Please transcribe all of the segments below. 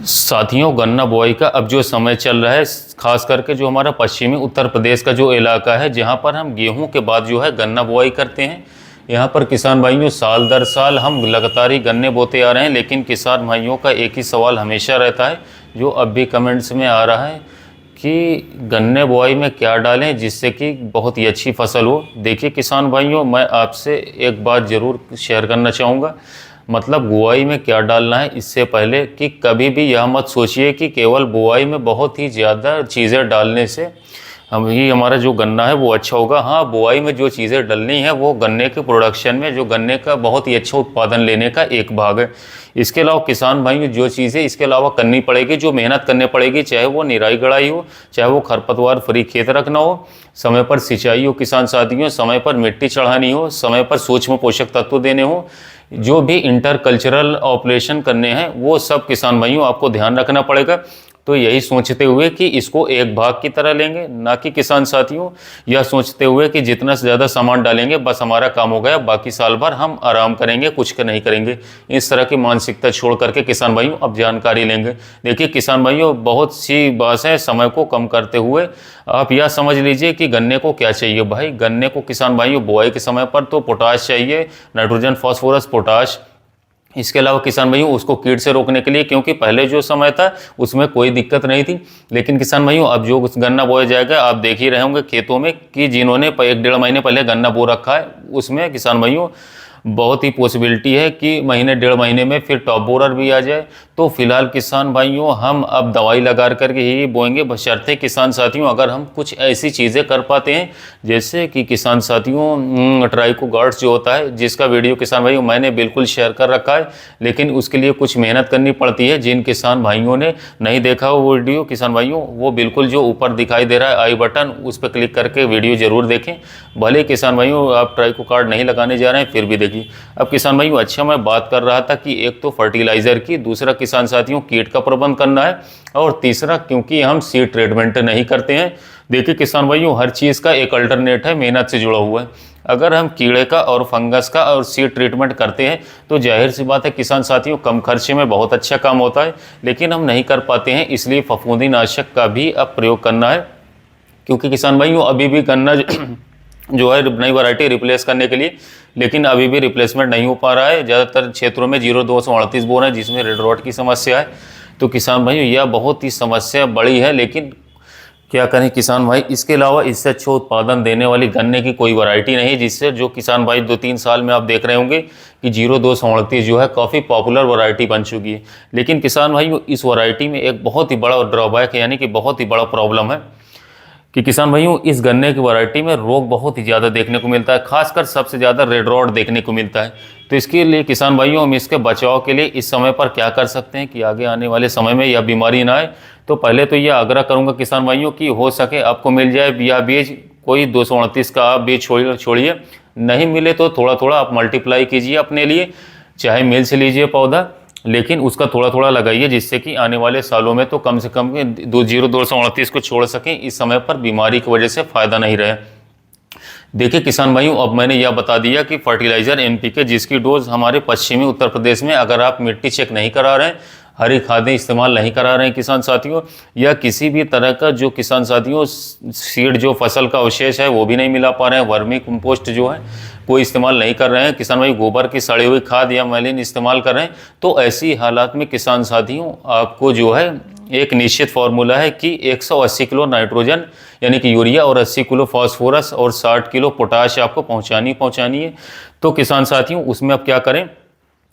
साथियों, गन्ना बुआई का अब जो समय चल रहा है, खास करके जो हमारा पश्चिमी उत्तर प्रदेश का जो इलाका है, जहाँ पर हम गेहूं के बाद जो है गन्ना बुआई करते हैं। यहाँ पर किसान भाइयों साल दर साल हम लगातार ही गन्ने बोते आ रहे हैं, लेकिन किसान भाइयों का एक ही सवाल हमेशा रहता है, जो अब भी कमेंट्स में आ रहा है कि गन्ने बुआई में क्या डालें जिससे कि बहुत ही अच्छी फसल हो। देखिए किसान भाइयों, मैं आपसे एक बात ज़रूर शेयर करना चाहूँगा। मतलब बुआई में क्या डालना है, इससे पहले कि कभी भी यह मत सोचिए कि केवल बुआई में बहुत ही ज़्यादा चीज़ें डालने से हमारा जो गन्ना है वो अच्छा होगा। हाँ, बुआई में जो चीज़ें डलनी है वो गन्ने के प्रोडक्शन में, जो गन्ने का बहुत ही अच्छा उत्पादन लेने का एक भाग है। इसके अलावा किसान भाई जो चीज़ें इसके अलावा करनी पड़ेगी, जो मेहनत करनी पड़ेगी, चाहे वो निराई गड़ाई हो, चाहे वो खरपतवार फ्री खेत रखना हो, समय पर सिंचाई हो किसान साथियों, समय पर मिट्टी चढ़ानी हो, समय पर सूक्ष्म पोषक तत्व देने हो, जो भी इंटर कल्चरल ऑपरेशन करने हैं वो सब किसान भाइयों आपको ध्यान रखना पड़ेगा। तो यही सोचते हुए कि इसको एक भाग की तरह लेंगे, ना कि किसान साथियों यह सोचते हुए कि जितना से ज़्यादा सामान डालेंगे बस हमारा काम हो गया, बाकी साल भर हम आराम करेंगे, कुछ नहीं करेंगे। इस तरह की मानसिकता छोड़ करके किसान भाइयों अब जानकारी लेंगे। देखिए किसान भाइयों, बहुत सी बात है, समय को कम करते हुए आप यह समझ लीजिए कि गन्ने को क्या चाहिए। भाई गन्ने को किसान भाइयों बुआई के समय पर तो पोटाश चाहिए, नाइट्रोजन, फास्फोरस, पोटाश। इसके अलावा किसान भाइयों उसको कीट से रोकने के लिए, क्योंकि पहले जो समय था उसमें कोई दिक्कत नहीं थी, लेकिन किसान भाइयों अब जो गन्ना बोया जाएगा आप देख ही रहे होंगे खेतों में कि जिन्होंने 1-1.5 महीने पहले गन्ना बो रखा है, उसमें किसान भाइयों बहुत ही पॉसिबिलिटी है कि महीने 1.5 महीने में फिर टॉप बोरर भी आ जाए। तो फिलहाल किसान भाइयों हम अब दवाई लगा करके ही बोएंगे, बशर्ते किसान साथियों अगर हम कुछ ऐसी चीज़ें कर पाते हैं, जैसे कि किसान साथियों ट्राइको गार्ड्स जो होता है, जिसका वीडियो किसान भाइयों मैंने बिल्कुल शेयर कर रखा है, लेकिन उसके लिए कुछ मेहनत करनी पड़ती है। जिन किसान भाइयों ने नहीं देखा वो वीडियो, किसान भाइयों वो बिल्कुल जो ऊपर दिखाई दे रहा है आई बटन, उस पर क्लिक करके वीडियो ज़रूर देखें। भले किसान भाइयों आप ट्राइको कार्ड नहीं लगाने जा रहे हैं, फिर भी देखिए। अब किसान भाइयों अच्छा, मैं बात कर रहा था कि एक तो फर्टिलाइजर की, दूसरा किसान साथियों कीट का प्रबंध करना है, और तीसरा क्योंकि हम सीड ट्रीटमेंट नहीं करते हैं। देखिए किसान भाइयों हर चीज़ का एक अल्टरनेट है, मेहनत से जुड़ा हुआ है। अगर हम कीड़े का और फंगस का और सीड ट्रीटमेंट करते हैं तो जाहिर सी बात है किसान साथियों कम खर्चे में बहुत अच्छा काम होता है, लेकिन हम नहीं कर पाते हैं, इसलिए फफूंदी नाशक का भी अब प्रयोग करना है। क्योंकि किसान भाइयों अभी भी गन्ना जो है नई वैरायटी रिप्लेस करने के लिए, लेकिन अभी भी रिप्लेसमेंट नहीं हो पा रहा है। ज़्यादातर क्षेत्रों में 0238 बोर है, जिसमें रेड रॉट की समस्या है। तो किसान भाइयों यह बहुत ही समस्या बड़ी है, लेकिन क्या करें किसान भाई, इसके अलावा इससे अच्छा उत्पादन देने वाली गन्ने की कोई वैरायटी नहीं है, जिससे जो किसान भाई 2-3 साल में आप देख रहे होंगे कि 0238 जो है काफ़ी पॉपुलर वैरायटी बन चुकी है। लेकिन किसान भाई इस वैरायटी में एक बहुत ही बड़ा ड्रॉबैक है, यानी कि बहुत ही बड़ा प्रॉब्लम है कि किसान भाइयों इस गन्ने की वैरायटी में रोग बहुत ही ज़्यादा देखने को मिलता है, खासकर सबसे ज़्यादा रेड रॉट देखने को मिलता है। तो इसके लिए किसान भाइयों हम इसके बचाव के लिए इस समय पर क्या कर सकते हैं कि आगे आने वाले समय में यह बीमारी ना आए। तो पहले तो यह आग्रह करूंगा किसान भाइयों कि हो सके आपको मिल जाए यह बीज, कोई 238 का आप बीज छोड़िए, नहीं मिले तो थोड़ा थोड़ा आप मल्टीप्लाई कीजिए अपने लिए, चाहे मिल से लीजिए पौधा, लेकिन उसका थोड़ा थोड़ा लगाइए, जिससे कि आने वाले सालों में तो कम से कम 0238 को छोड़ सकें, इस समय पर बीमारी की वजह से फ़ायदा नहीं रहे। देखिए किसान भाइयों अब मैंने यह बता दिया कि फर्टिलाइज़र NPK जिसकी डोज हमारे पश्चिमी उत्तर प्रदेश में, अगर आप मिट्टी चेक नहीं करा रहे हैं, हरी खादें इस्तेमाल नहीं करा रहे हैं किसान साथियों, या किसी भी तरह का जो किसान साथियों सीड जो फसल का अवशेष है वो भी नहीं मिला पा रहे हैं, वर्मी कंपोस्ट जो है कोई इस्तेमाल नहीं कर रहे हैं, किसान भाई गोबर की सड़ी हुई खाद या मैलिन इस्तेमाल कर रहे हैं, तो ऐसी हालात में किसान साथियों आपको जो है एक निश्चित फार्मूला है कि 180 किलो नाइट्रोजन यानी कि यूरिया और 80 किलो फास्फोरस और 60 किलो पोटाश आपको पहुंचानी है। तो किसान साथियों उसमें आप क्या करें,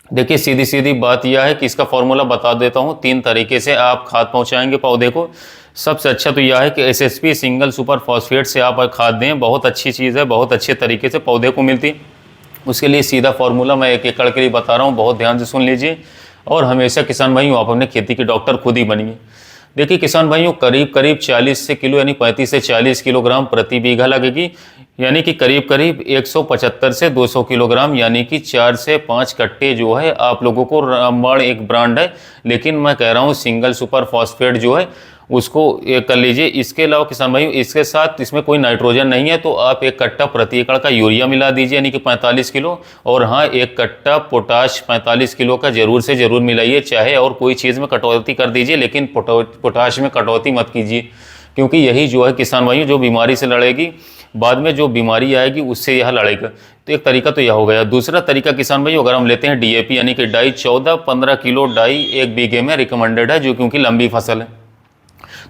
देखिए सीधी सीधी बात यह है कि इसका फॉर्मूला बता देता हूँ। 3 तरीके से आप खाद पहुँचाएंगे पौधे को। सबसे अच्छा तो यह है कि SSP सिंगल सुपर फॉस्फेट से आप खाद दें, बहुत अच्छी चीज़ है, बहुत अच्छे तरीके से पौधे को मिलती है। उसके लिए सीधा फार्मूला मैं 1 एकड़ के लिए बता रहा हूँ, बहुत ध्यान से सुन लीजिए, और हमेशा किसान भाइयों आप अपने खेती के डॉक्टर खुद ही बनिए। देखिए किसान भाइयों करीब करीब 40 से किलो यानी 35 से 40 किलोग्राम प्रति बीघा लगेगी, यानी कि करीब करीब 175 से 200 किलोग्राम, यानी कि 4 से 5 कट्टे जो है आप लोगों को। रामबाण एक ब्रांड है, लेकिन मैं कह रहा हूँ सिंगल सुपर फॉस्फेट जो है उसको ये कर लीजिए। इसके अलावा किसान भाइयों इसके साथ इसमें कोई नाइट्रोजन नहीं है तो आप 1 कट्टा प्रति एकड़ का यूरिया मिला दीजिए, यानी कि 45 किलो। और हाँ, 1 कट्टा पोटाश 45 किलो का जरूर से ज़रूर मिलाइए। चाहे और कोई चीज़ में कटौती कर दीजिए, लेकिन पोटाश में कटौती मत कीजिए, क्योंकि यही जो है किसान भाइयों जो बीमारी से लड़ेगी, बाद में जो बीमारी आएगी उससे यह लड़ेगा। तो एक तरीका तो यह हो गया। दूसरा तरीका किसान भाइयों, अगर हम लेते हैं डीएपी यानी कि डाई, 14-15 किलो डाई 1 बीघे में रिकमेंडेड है, जो क्योंकि लंबी फसल है।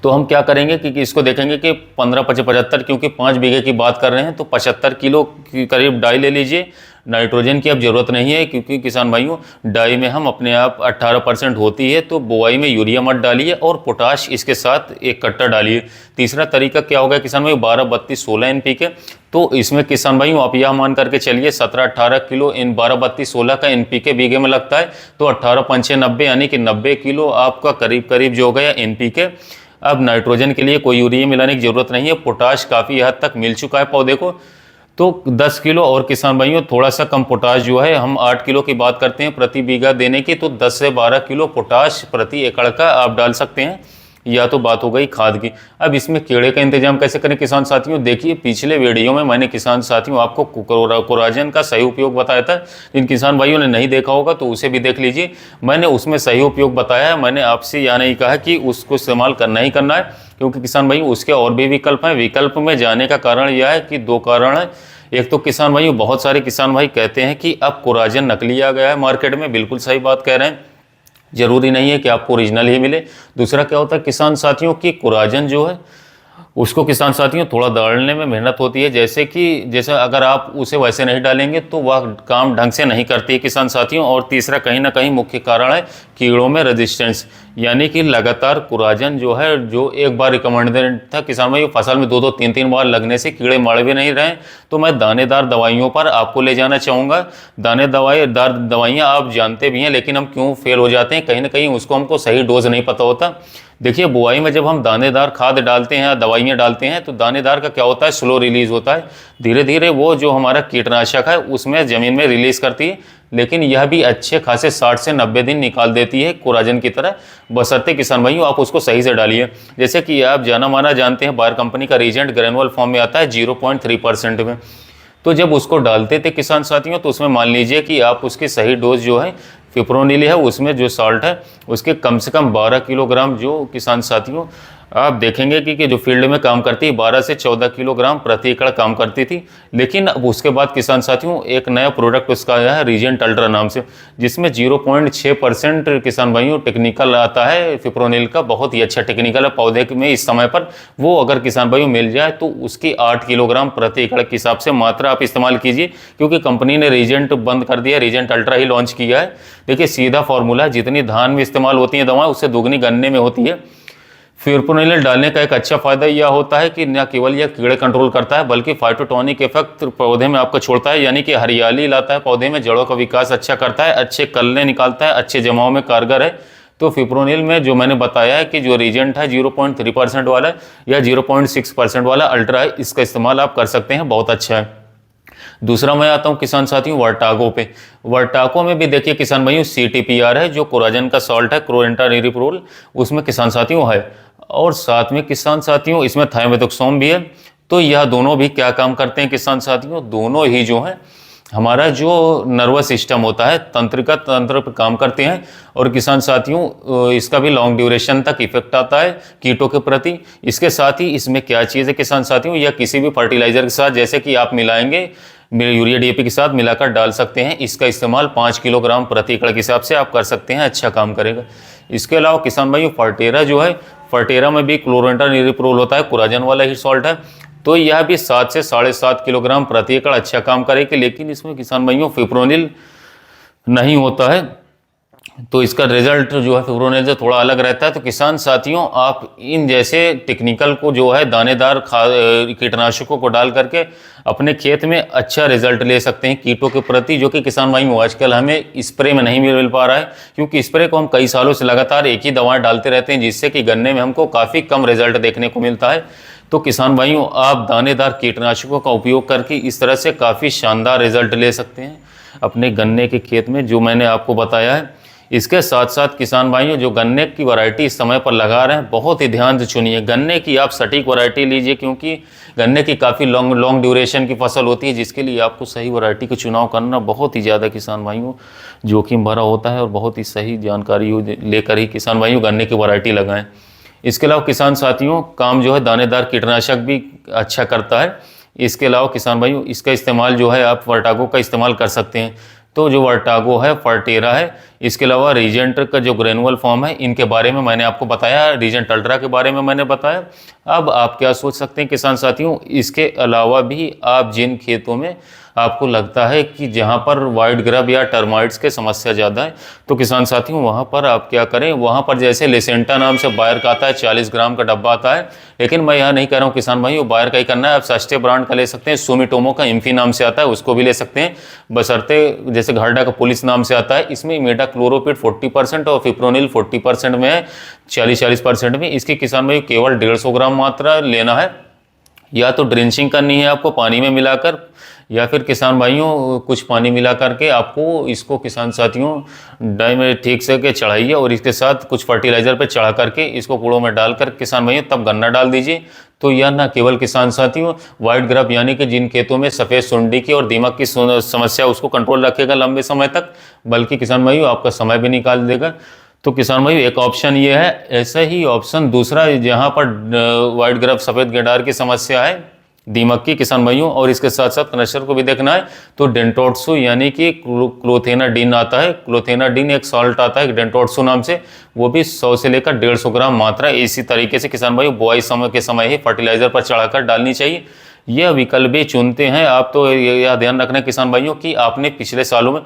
तो हम क्या करेंगे कि इसको देखेंगे कि 15-75, क्योंकि 5 बीघे की बात कर रहे हैं तो 75 किलो की करीब डाई ले लीजिए। नाइट्रोजन की अब ज़रूरत नहीं है, क्योंकि किसान भाइयों डाई में हम अपने आप 18% होती है। तो बुआई में यूरिया मत डालिए और पोटाश इसके साथ 1 कट्टा डालिए। तीसरा तरीका क्या होगा किसान भाइयों, 12-32-16 NPK। तो इसमें किसान भाइयों आप यह मान करके चलिए 17-18 किलो इन 12-32-16 का NPK बीघे में लगता है, तो 18-5-90 यानी कि 90 किलो आपका करीब करीब जो हो गया NPK। अब नाइट्रोजन के लिए कोई यूरिया मिलाने की ज़रूरत नहीं है, पोटाश काफ़ी हद तक मिल चुका है पौधे को। तो 10 किलो और किसान भाइयों थोड़ा सा कम पोटाश जो है, हम 8 किलो की बात करते हैं प्रति बीघा देने की, तो 10 से 12 किलो पोटाश प्रति एकड़ का आप डाल सकते हैं। या तो बात हो गई खाद की। अब इसमें कीड़े का इंतजाम कैसे करें किसान साथियों, देखिए पिछले वीडियो में मैंने किसान साथियों आपको कोराजन का सही उपयोग बताया था। इन किसान भाइयों ने नहीं देखा होगा तो उसे भी देख लीजिए, मैंने उसमें सही उपयोग बताया है। मैंने आपसे यह नहीं कहा कि उसको इस्तेमाल करना ही करना है, क्योंकि किसान भाइयों उसके और भी विकल्प हैं। विकल्प में जाने का कारण यह है कि 2 कारण है। एक तो किसान भाइयों बहुत सारे किसान भाई कहते हैं कि अब कोराजन नकली आ गया है मार्केट में, बिल्कुल सही बात कह रहे हैं, जरूरी नहीं है कि आपको ओरिजिनल ही मिले। दूसरा क्या होता है किसान साथियों की कोराजन जो है उसको किसान साथियों थोड़ा डालने में मेहनत होती है, जैसे अगर आप उसे वैसे नहीं डालेंगे तो वह काम ढंग से नहीं करती है किसान साथियों। और तीसरा कहीं ना कहीं मुख्य कारण है कीड़ों में रेजिस्टेंस, यानी कि लगातार कोराजन जो है, जो एक बार रिकमेंडेड था किसान भाई फसल में 2-2, 3-3 बार लगने से कीड़े मर भी नहीं रहे। तो मैं दानेदार दवाइयों पर आपको ले जाना चाहूँगा। दानेदार दवाइयाँ आप जानते भी हैं, लेकिन हम क्यों फेल हो जाते हैं, कहीं ना कहीं उसको हमको सही डोज नहीं पता होता। देखिए बुआई में जब हम दानेदार खाद डालते हैं या दवाइयाँ डालते हैं तो दानेदार का क्या होता है, स्लो रिलीज होता है, धीरे धीरे वो जो हमारा कीटनाशक है उसमें ज़मीन में रिलीज करती है। लेकिन यह भी अच्छे खासे 60 से 90 दिन निकाल देती है कोराजन की तरह, बशर्ते किसान भाइयों आप उसको सही से डालिए। जैसे कि आप जाना माना जानते हैं बायर कंपनी का रीजेंट ग्रेनुअल फॉर्म में आता है 0.3% में। तो जब उसको डालते थे किसान साथियों तो उसमें मान लीजिए कि आप उसकी सही डोज जो है फिप्रोनिल है, उसमें जो साल्ट है उसके कम से कम 12 किलोग्राम, जो किसान साथियों आप देखेंगे कि जो फील्ड में काम करती है 12 से 14 किलोग्राम प्रति एकड़ काम करती थी। लेकिन अब उसके बाद किसान साथियों एक नया प्रोडक्ट उसका आया है रीजेंट अल्ट्रा नाम से, जिसमें 0.6% किसान भाइयों टेक्निकल आता है फिप्रोनिल का, बहुत ही अच्छा टेक्निकल है पौधे में इस समय पर। वो अगर किसान भाइयों मिल जाए तो उसकी 8 किलोग्राम प्रति एकड़ के हिसाब से मात्रा आप इस्तेमाल कीजिए, क्योंकि कंपनी ने रीजेंट बंद कर दिया, रीजेंट अल्ट्रा ही लॉन्च किया है। देखिए सीधा फॉर्मूला, जितनी धान में इस्तेमाल होती है दवाएं उससे दोगुनी गन्ने में होती है। फिप्रोनिल डालने का एक अच्छा फायदा यह होता है कि न केवल यह कीड़े कंट्रोल करता है बल्कि फाइटोटॉनिक इफेक्ट पौधे में आपको छोड़ता है, यानी कि हरियाली लाता है पौधे में, जड़ों का विकास अच्छा करता है, अच्छे कलने निकालता है, अच्छे जमाव में कारगर है। तो फिप्रोनिल में जो मैंने बताया है कि जो रीजेंट है 0.3% वाला या 0.6% वाला अल्ट्रा है, इसका इस्तेमाल आप कर सकते हैं, बहुत अच्छा है। दूसरा मैं आता हूं किसान साथियों वर्टागो पे। वर्टागो में भी देखिए किसान भाइयों CTPR है, जो कोराजन का सॉल्ट है, क्लोरेंटानिरिप्रोल, उसमें किसान साथियों है। और साथ में किसान साथियों इसमें थाइमेथोक्सोम भी है। तो यह दोनों भी क्या काम करते हैं किसान साथियों, दोनों ही जो है हमारा जो नर्वस सिस्टम होता है, तंत्रिका तंत्र पर काम करते हैं। और किसान साथियों इसका भी लॉन्ग ड्यूरेशन तक इफेक्ट आता है कीटों के प्रति। इसके साथ ही इसमें क्या चीज़ है किसान साथियों, या किसी भी फर्टिलाइजर के साथ जैसे कि आप मिलाएंगे यूरिया DAP के साथ मिलाकर डाल सकते हैं। इसका इस्तेमाल 5 किलोग्राम प्रति एकड़ के हिसाब से आप कर सकते हैं, अच्छा काम करेगा। इसके अलावा किसान भाइयों फर्टेरा जो है, फर्टेरा में भी क्लोरेंटानिरिप्रोल होता है, कोराजन वाला ही सॉल्ट है। तो यह भी 7 से 7.5 किलोग्राम प्रति एकड़ अच्छा काम करेगी। लेकिन इसमें किसान भाइयों फिप्रोनिल नहीं होता है, तो इसका रिजल्ट जो है फिप्रोनिल से थोड़ा अलग रहता है। तो किसान साथियों आप इन जैसे टेक्निकल को जो है दानेदार कीटनाशकों को डाल करके अपने खेत में अच्छा रिजल्ट ले सकते हैं कीटों के प्रति, जो कि किसान भाइयों आजकल हमें स्प्रे में नहीं मिल पा रहा है, क्योंकि स्प्रे को हम कई सालों से लगातार एक ही दवा डालते रहते हैं, जिससे कि गन्ने में हमको काफ़ी कम रिजल्ट देखने को मिलता है। तो किसान भाइयों आप दानेदार कीटनाशकों का उपयोग करके इस तरह से काफ़ी शानदार रिजल्ट ले सकते हैं अपने गन्ने के खेत में, जो मैंने आपको बताया है। इसके साथ साथ किसान भाइयों जो गन्ने की वैरायटी इस समय पर लगा रहे हैं, बहुत ही ध्यान से चुनिए। गन्ने की आप सटीक वैरायटी लीजिए, क्योंकि गन्ने की काफ़ी लॉन्ग ड्यूरेशन की फसल होती है, जिसके लिए आपको सही वैरायटी का चुनाव करना बहुत ही ज़्यादा किसान भाइयों जोखिम भरा होता है, और बहुत ही सही जानकारी लेकर ही किसान भाइयों गन्ने की वैरायटी लगाएं। इसके अलावा किसान साथियों काम जो है दानेदार कीटनाशक भी अच्छा करता है। इसके अलावा किसान भाइयों इसका इस्तेमाल जो है आप वर्टागो का इस्तेमाल कर सकते हैं। तो जो वर्टागो है, फर्टेरा है, इसके अलावा रीजेंट का जो ग्रेनुअल फॉर्म है, इनके बारे में मैंने आपको बताया, रीजेंट अल्ट्रा के बारे में मैंने बताया। अब आप क्या सोच सकते हैं किसान साथियों, इसके अलावा भी आप जिन खेतों में आपको लगता है कि जहाँ पर वाइट ग्रब या टर्माइट्स के समस्या ज़्यादा है, तो किसान साथियों वहाँ पर आप क्या करें, वहाँ पर जैसे लेसेंटा नाम से बायर का आता है, 40 ग्राम का डब्बा आता है। लेकिन मैं यहाँ नहीं कह रहा हूँ किसान भाइयों बायर का ही करना है, आप सस्ते ब्रांड का ले सकते हैं। सुमिटोमो का इम्फी नाम से आता है, उसको भी ले सकते हैं, बशर्ते जैसे घरडा का पुलिस नाम से आता है। इसमें इमिडाक्लोरोपिड 40% और फिप्रोनिल 40% में है, 40% में। इसकी किसान भाई केवल 150 ग्राम मात्रा लेना है। या तो ड्रिंचिंग करनी है आपको पानी में मिलाकर, या फिर किसान भाइयों कुछ पानी मिला करके आपको इसको किसान साथियों डाई में ठीक से के चढ़ाइए, और इसके साथ कुछ फर्टिलाइज़र पे चढ़ा करके इसको कूड़ों में डालकर किसान भाइयों तब गन्ना डाल दीजिए। तो यह न केवल किसान साथियों वाइट ग्रब यानी कि जिन खेतों में सफ़ेद सुंडी की और दीमक की समस्या उसको कंट्रोल रखेगा लंबे समय तक, बल्कि किसान भाइयों आपका समय भी निकाल देगा। तो किसान भाई एक ऑप्शन ये है। ऐसा ही ऑप्शन दूसरा, जहाँ पर वाइट ग्रब सफ़ेद गेंडार की समस्या है, दीमक की किसान भाइयों, और इसके साथ साथ कनेक्शन को भी देखना है, तो डेंटोट्सु यानी कि क्लोथेनाडीन आता है। क्लोथेनाडीन एक सॉल्ट आता है डेंटोट्सु नाम से, वो भी 100 से लेकर 150 ग्राम मात्रा इसी तरीके से किसान भाइयों बुआई समय के समय ही फर्टिलाइजर पर चढ़ाकर डालनी चाहिए। यह विकल्प भी चुनते हैं आप, तो यह ध्यान रखना है किसान भाइयों कि आपने पिछले सालों में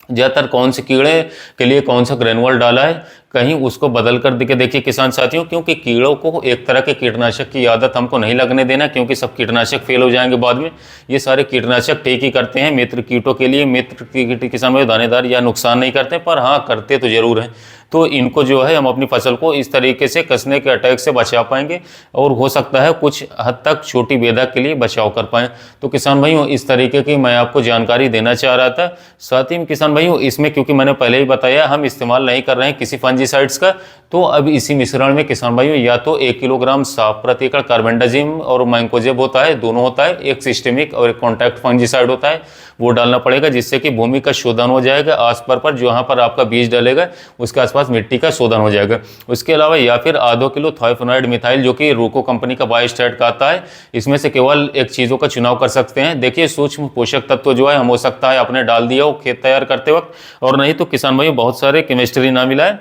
ज़्यादातर कौन से कीड़े के लिए कौन सा ग्रेनुअल डाला है, कहीं उसको बदल कर देखिए किसान साथियों, क्योंकि कीड़ों को एक तरह के कीटनाशक की आदत हमको नहीं लगने देना, क्योंकि सब कीटनाशक फेल हो जाएंगे बाद में। ये सारे कीटनाशक ठीक ही करते हैं मित्र कीटों के लिए, मित्र कीट किसान में दानेदार या नुकसान नहीं करते, पर हाँ करते तो जरूर हैं। तो इनको जो है हम अपनी फसल को इस तरीके से कसने के अटैक से बचा पाएंगे, और हो सकता है कुछ हद तक छोटी बेदा के लिए बचाव कर पाएँ। तो किसान भाइयों इस तरीके की मैं आपको जानकारी देना चाह रहा था। साथ ही किसान भाइयों इसमें, क्योंकि मैंने पहले ही बताया, हम इस्तेमाल नहीं कर रहे हैं किसी फंजीसाइड्स का, तो अब इसी मिश्रण में किसान भाइयों या तो 1 किलोग्राम साफ प्रति एकड़ कार्बेंडाजिम और मैंकोजेब होता है, दोनों होता है, एक सिस्टेमिक और एक कॉन्टैक्ट फंजीसाइड होता है, वो डालना पड़ेगा, जिससे कि भूमि का शोधन हो जाएगा। आसपास पर जहाँ पर आपका बीज डलेगा उसके आसपास मिट्टी का शोधन हो जाएगा। उसके अलावा या फिर आधो किलो थाइफोनाइड मिथाइल, जो कि रूको कंपनी का बायोस्टैट का आता है, इसमें से केवल एक चीज़ों का चुनाव कर सकते हैं। देखिए सूक्ष्म पोषक तत्व जो है हम हो सकता है आपने डाल दिया हो खेत तैयार करते वक्त, और नहीं तो किसान भाई बहुत सारे केमिस्ट्री ना मिलाए,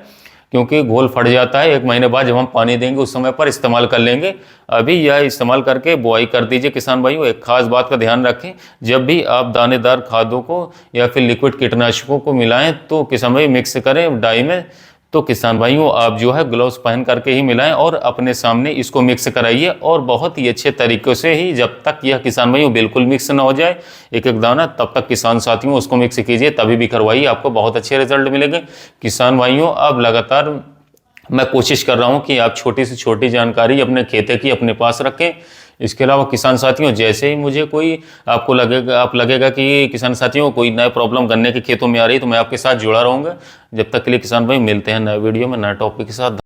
क्योंकि घोल फट जाता है। 1 महीने बाद जब हम पानी देंगे उस समय पर इस्तेमाल कर लेंगे। अभी यह इस्तेमाल करके बुआई कर दीजिए किसान भाइयों। एक खास बात का ध्यान रखें, जब भी आप दानेदार खादों को या फिर लिक्विड कीटनाशकों को मिलाएं तो किसान भाई मिक्स करें डाई में, तो किसान भाइयों आप जो है ग्लव्स पहन करके ही मिलाएं और अपने सामने इसको मिक्स कराइए, और बहुत ही अच्छे तरीके से ही, जब तक यह किसान भाइयों बिल्कुल मिक्स ना हो जाए एक एक दाना, तब तक किसान साथियों उसको मिक्स कीजिए, तभी भी करवाइए, आपको बहुत अच्छे रिजल्ट मिलेंगे। किसान भाइयों अब लगातार मैं कोशिश कर रहा हूं कि आप छोटी से छोटी जानकारी अपने खेते की अपने पास रखें। इसके अलावा किसान साथियों जैसे ही मुझे कोई आपको लगेगा कि किसान साथियों कोई नया प्रॉब्लम गन्ने के खेतों में आ रही है, तो मैं आपके साथ जुड़ा रहूँगा। जब तक के लिए किसान भाई मिलते हैं नए वीडियो में नए टॉपिक के साथ।